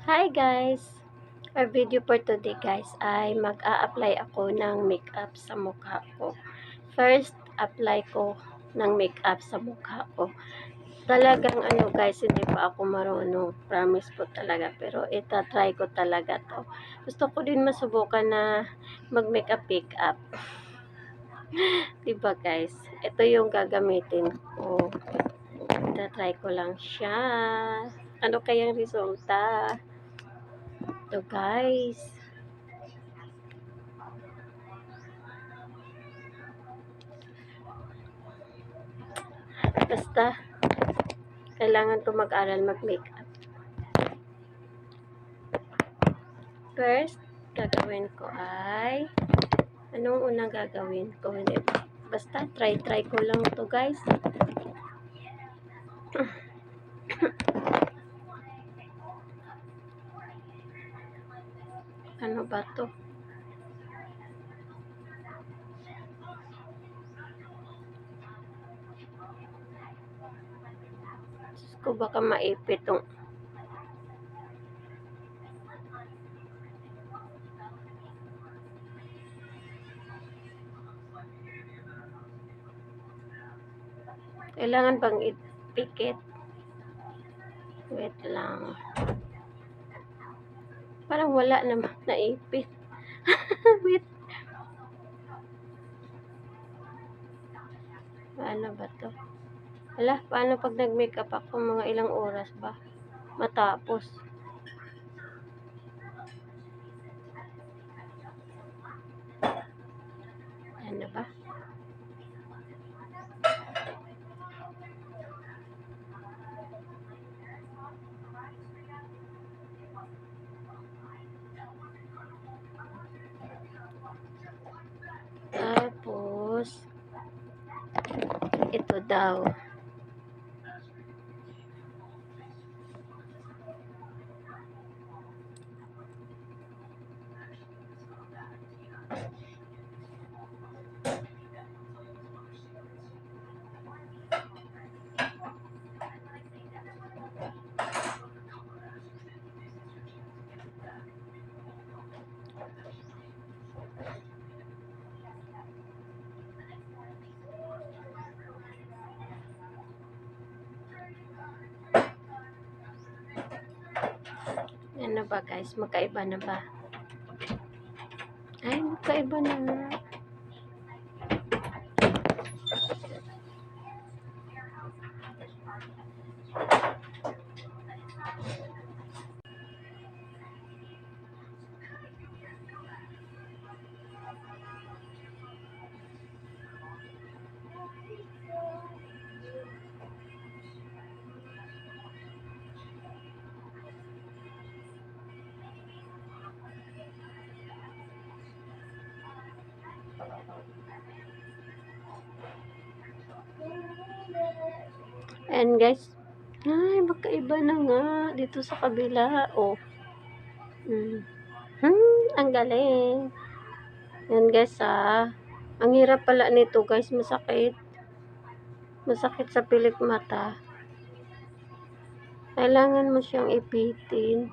Hi guys! Our video for today guys ay mag-a-apply ako ng makeup sa mukha ko. First, apply ko ng makeup sa mukha ko. Talagang guys, hindi pa ako marunong. Promise po talaga. Pero itatry ko talaga to. Gusto ko din masubukan na mag-makeup pick-up. Diba guys? Ito yung gagamitin ko. Itatry ko lang siya. Ano kayang resulta? Ito guys. Basta, kailangan ko mag-aral mag-makeup. First, gagawin ko ay, anong unang gagawin ko? Basta, try ko lang to guys. Ano ba to? Diyos ko, baka maipit tong kailangan bang ipikit? Wait lang. Parang wala naman naipit. Wait. Paano ba to? Wala, paano pag nag-makeup ako? Mga ilang oras ba? Matapos. Ano ba? Tapos, ito daw. Ano ba guys? Magkaiba na ba? Ay, magkaiba na nga. And guys, ay, magkaiba na nga dito sa kabila. Oh. Ang galing. Yan guys ang hirap pala nito guys, masakit. Masakit sa pilik mata. Kailangan mo siyang ipitin.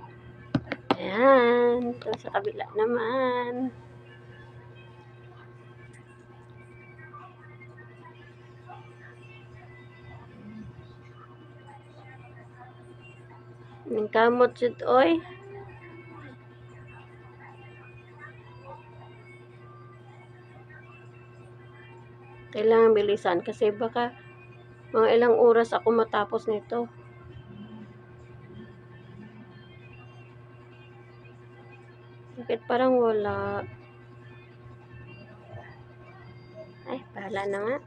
Ayan. Ito sa kabila naman. Ang kamot jud oy. Kailangan bilisan kasi baka mga ilang oras ako matapos nito. Bakit parang wala? Ay, bahala na nga.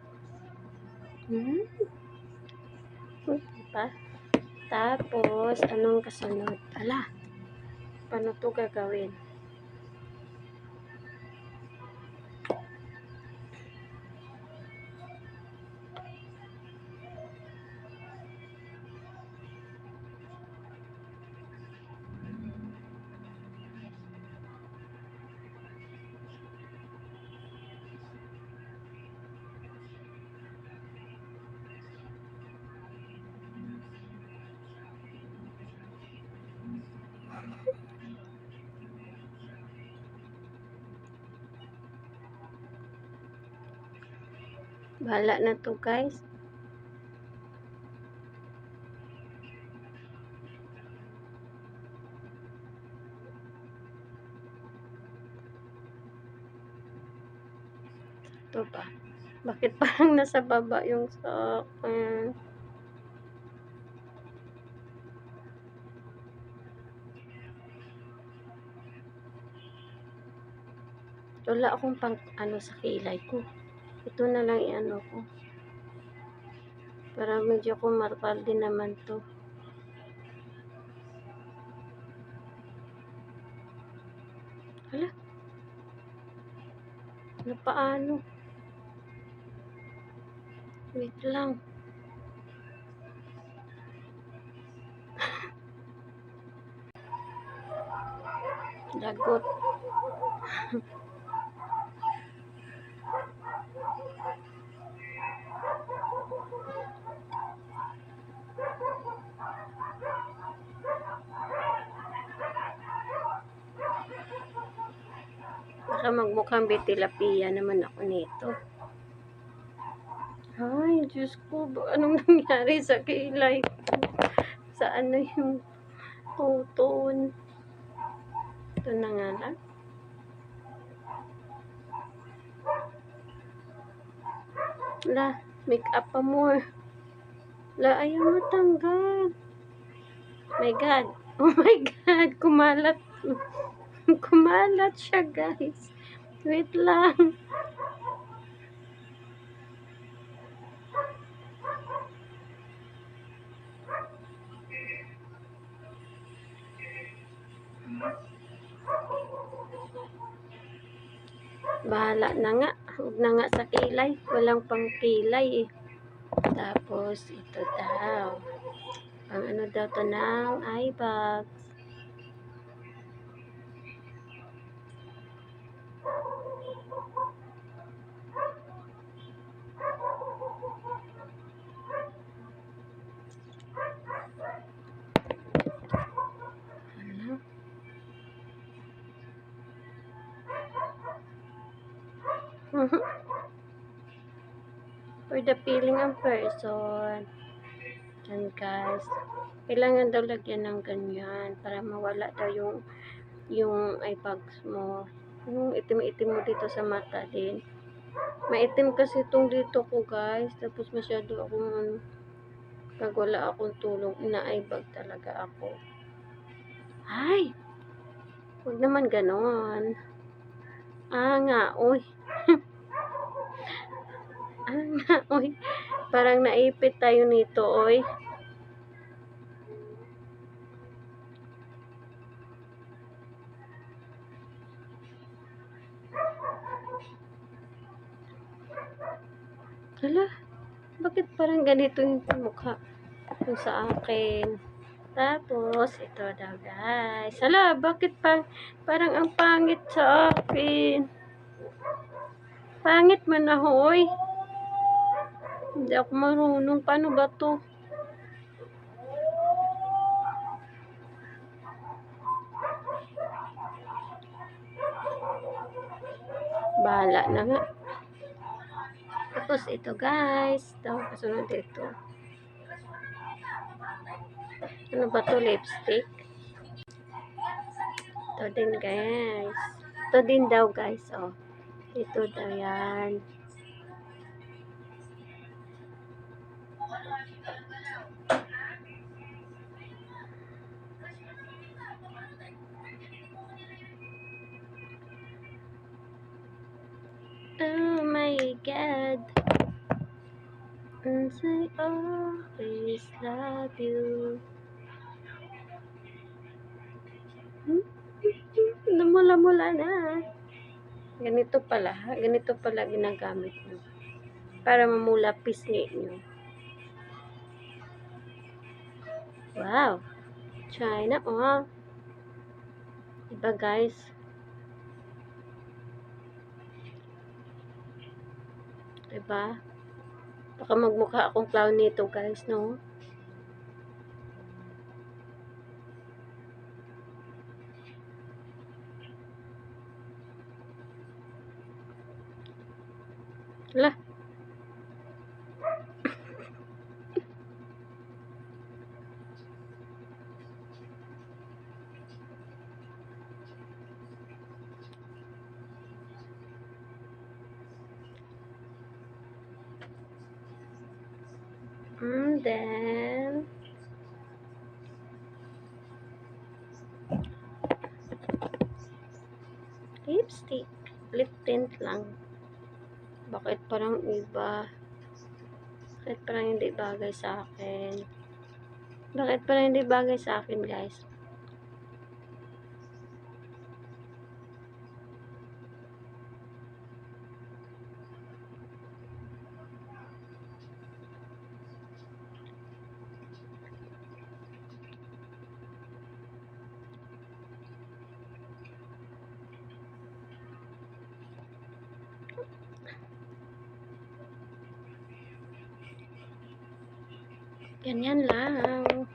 Diba? Tapos, anong kasunod? Ala, paano to gagawin? Bahala na to guys. Ito ba? Bakit parang nasa baba yung sa akin? Wala akong pang ano sa kilay ko. Ito na lang i-ano ko. Para medyo kumarpal din naman to. Hala. Ano paano? Wait lang. Lagot. Baka magmukhang betilapia naman ako nito. Ay, Diyos ko. Anong nangyari sa kilay ko? Sa ano yung tuton? Ito na nga lang. La, make up pa more. La, ayaw matanggal. My God. Oh my God. Kumalat. Kumalat siya, guys. Wait lang. Bahala na nga. Huwag na nga sa kilay. Walang pang kilay eh. Tapos, ito daw. Pang ano daw to ng eye bags. Ano? For the feeling of person. Yan guys. Kailangan daw lagyan ng ganyan para mawala daw yung eye bags mo. Yung itim-itim mo dito sa mata din. Maitim kasi itong dito ko guys. Tapos masyado akong ano, pag wala akong tulong, ina-eye bag talaga ako. Ay! Huwag naman ganon. Ah nga, uy. Ah nga, uy. Parang naipit tayo nito, oy. Hala, bakit parang ganito yung mukha yung sa akin? Tapos, ito daw guys. Hala, bakit parang ang pangit sa akin? Pangit man ako, oy. Hindi ako marunong. Paano ba to? Bahala na nga. Tapos ito guys. Ito, kasunod ito. Ano ba to? Lipstick? Ito din guys. Ito din daw guys. Oh. Ito daw yan. Oh my God. And I always love you. Namula-mula na. Ganito pala ginagamit nyo. Para mamula pisngi nyo. Wow. China, oh. Diba guys? Diba? Baka magmukha akong clown nito guys, no? Hala. And then, lipstick. Lip tint lang. Bakit parang iba? Bakit parang hindi bagay sa akin? Bakit parang hindi bagay sa akin, guys? Ganyan lang.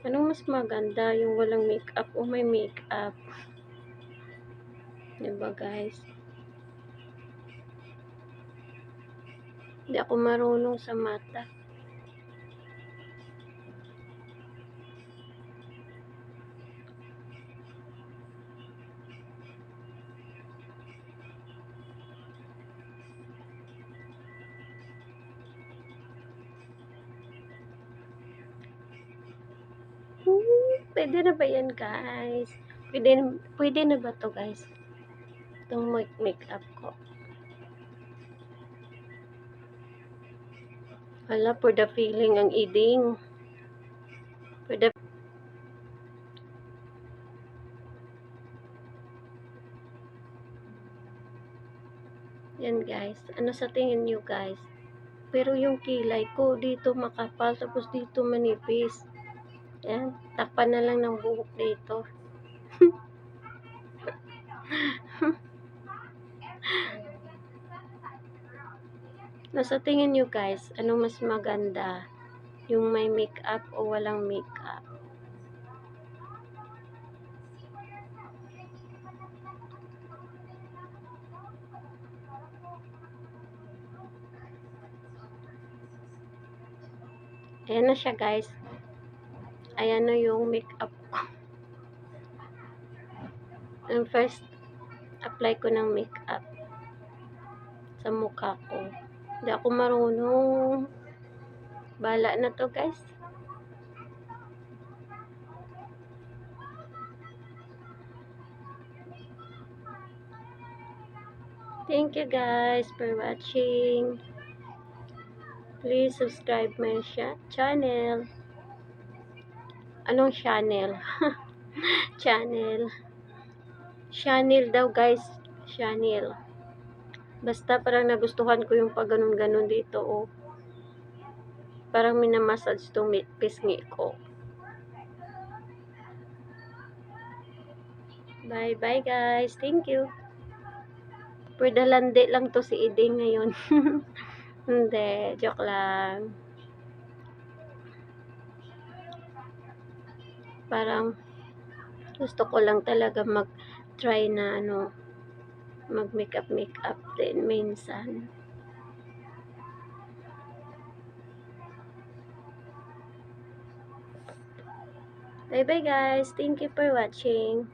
Anong mas maganda? Yung walang makeup o may makeup? Diba, guys? Hindi ako marunong sa mata. Pwede na ba yan, guys? Pwede na ba to, guys? Itong makeup ko. Hala, for the feeling ang iding. For the Yan, guys. Ano sa tingin nyo, guys? Pero yung kilay ko, dito makapal, tapos dito manipis. Yan. Takpan na lang ng buhok dito. Nasa tingin nyo, guys, ano mas maganda? Yung may makeup o walang makeup? Ayan na siya, guys. Ayan na yung makeup ko. Ang first apply ko ng makeup sa mukha ko. Hindi ako marunong. Bala na to, guys. Thank you, guys, for watching. Please subscribe my channel. Anong channel? Channel. Channel daw, guys. Channel. Basta parang nagustuhan ko yung pag ganun-ganun dito, oh. Parang minamassage tong pisngi ko. Bye-bye, guys. Thank you. For the landi lang to si Iding ngayon. Hindi, joke lang. Parang gusto ko lang talaga mag-try na mag-makeup din minsan. Bye bye, guys. Thank you for watching.